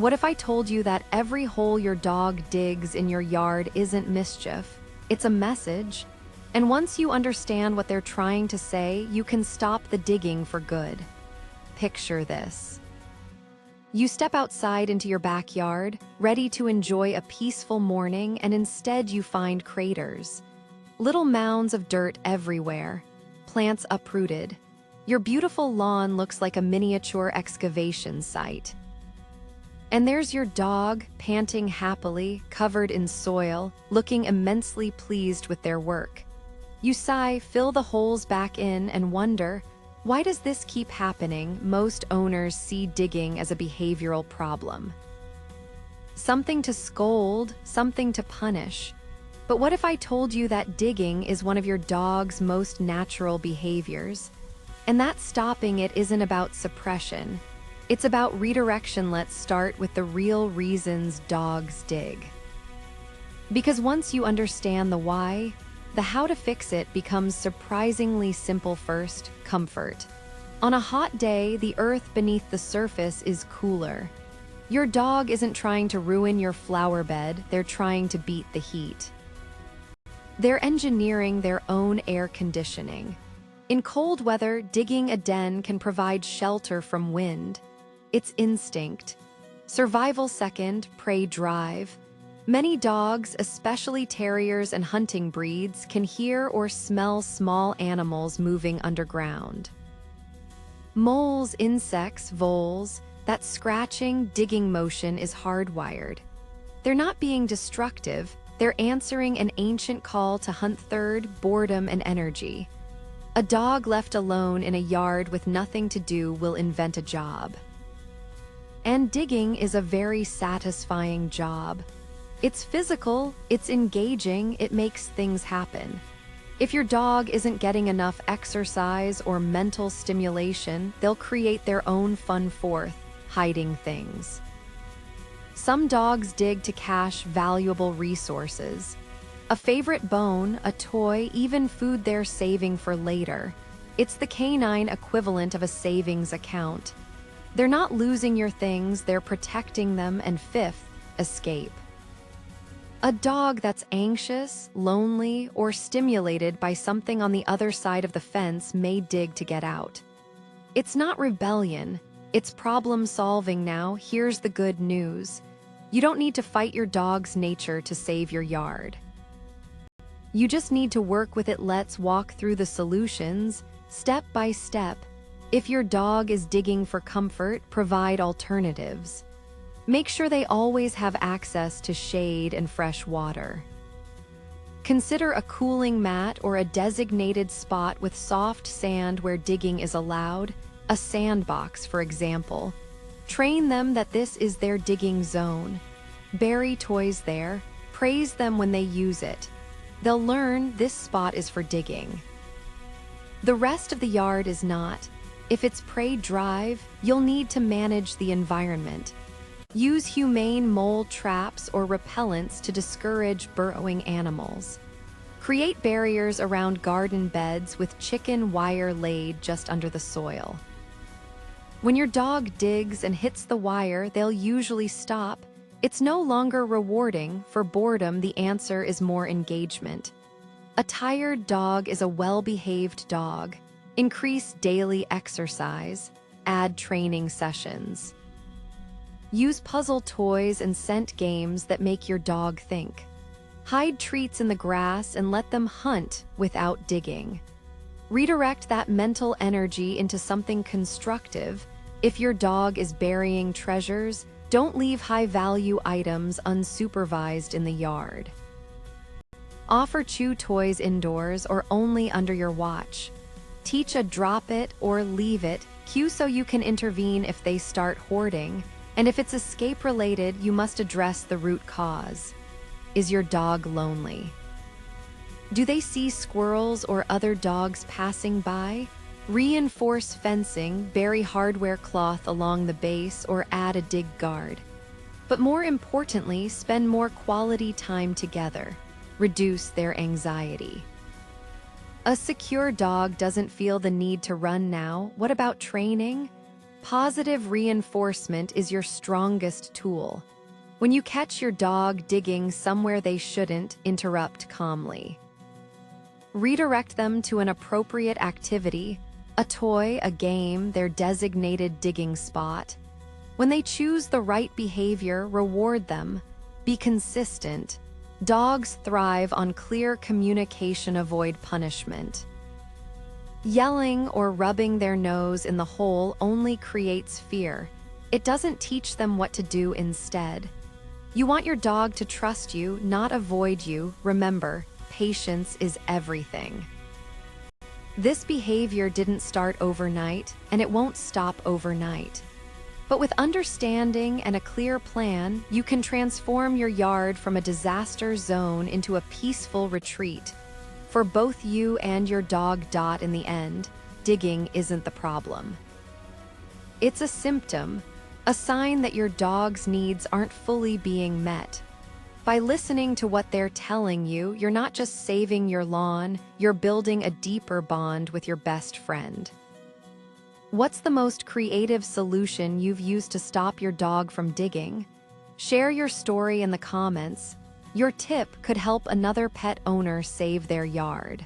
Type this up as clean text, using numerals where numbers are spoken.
What if I told you that every hole your dog digs in your yard isn't mischief? It's a message. And once you understand what they're trying to say, you can stop the digging for good. Picture this. You step outside into your backyard, ready to enjoy a peaceful morning, and instead you find craters. Little mounds of dirt everywhere, plants uprooted. Your beautiful lawn looks like a miniature excavation site. And there's your dog, panting happily, covered in soil, looking immensely pleased with their work. You sigh, fill the holes back in, and wonder, why does this keep happening? Most owners see digging as a behavioral problem. Something to scold, something to punish. But what if I told you that digging is one of your dog's most natural behaviors? And that stopping it isn't about suppression. It's about redirection. Let's start with the real reasons dogs dig. Because once you understand the why, the how to fix it becomes surprisingly simple. First, comfort. On a hot day, the earth beneath the surface is cooler. Your dog isn't trying to ruin your flower bed, they're trying to beat the heat. They're engineering their own air conditioning. In cold weather, digging a den can provide shelter from wind. It's instinct. Survival second, prey drive. Many dogs, especially terriers and hunting breeds, can hear or smell small animals moving underground. Moles, insects, voles, that scratching, digging motion is hardwired. They're not being destructive, they're answering an ancient call to hunt. Third, boredom and energy. A dog left alone in a yard with nothing to do will invent a job. And digging is a very satisfying job. It's physical, it's engaging, it makes things happen. If your dog isn't getting enough exercise or mental stimulation, they'll create their own fun forth, hiding things. Some dogs dig to cache valuable resources. A favorite bone, a toy, even food they're saving for later. It's the canine equivalent of a savings account. They're not losing your things, they're protecting them. And fifth, escape. A dog that's anxious, lonely, or stimulated by something on the other side of the fence may dig to get out. It's not rebellion, it's problem solving. Now, here's the good news. You don't need to fight your dog's nature to save your yard. You just need to work with it. Let's walk through the solutions, step by step. If your dog is digging for comfort, provide alternatives. Make sure they always have access to shade and fresh water. Consider a cooling mat or a designated spot with soft sand where digging is allowed, a sandbox, for example. Train them that this is their digging zone. Bury toys there, praise them when they use it. They'll learn this spot is for digging. The rest of the yard is not. If it's prey drive, you'll need to manage the environment. Use humane mole traps or repellents to discourage burrowing animals. Create barriers around garden beds with chicken wire laid just under the soil. When your dog digs and hits the wire, they'll usually stop. It's no longer rewarding. For boredom, the answer is more engagement. A tired dog is a well-behaved dog. Increase daily exercise. Add training sessions. Use puzzle toys and scent games that make your dog think. Hide treats in the grass and let them hunt without digging. Redirect that mental energy into something constructive. If your dog is burying treasures, don't leave high-value items unsupervised in the yard. Offer chew toys indoors or only under your watch. Teach a drop it or leave it cue so you can intervene if they start hoarding. And if it's escape-related, you must address the root cause. Is your dog lonely? Do they see squirrels or other dogs passing by? Reinforce fencing, bury hardware cloth along the base, or add a dig guard. But more importantly, spend more quality time together. Reduce their anxiety. A secure dog doesn't feel the need to run now. What about training? Positive reinforcement is your strongest tool. When you catch your dog digging somewhere they shouldn't, interrupt calmly. Redirect them to an appropriate activity, a toy, a game, their designated digging spot. When they choose the right behavior, reward them. Be consistent. Dogs thrive on clear communication, avoid punishment. Yelling or rubbing their nose in the hole only creates fear. It doesn't teach them what to do instead. You want your dog to trust you, not avoid you. Remember, patience is everything. This behavior didn't start overnight, and it won't stop overnight. But with understanding and a clear plan, you can transform your yard from a disaster zone into a peaceful retreat. For both you and your dog. In the end, digging isn't the problem. It's a symptom, a sign that your dog's needs aren't fully being met. By listening to what they're telling you, you're not just saving your lawn, you're building a deeper bond with your best friend. What's the most creative solution you've used to stop your dog from digging? Share your story in the comments. Your tip could help another pet owner save their yard.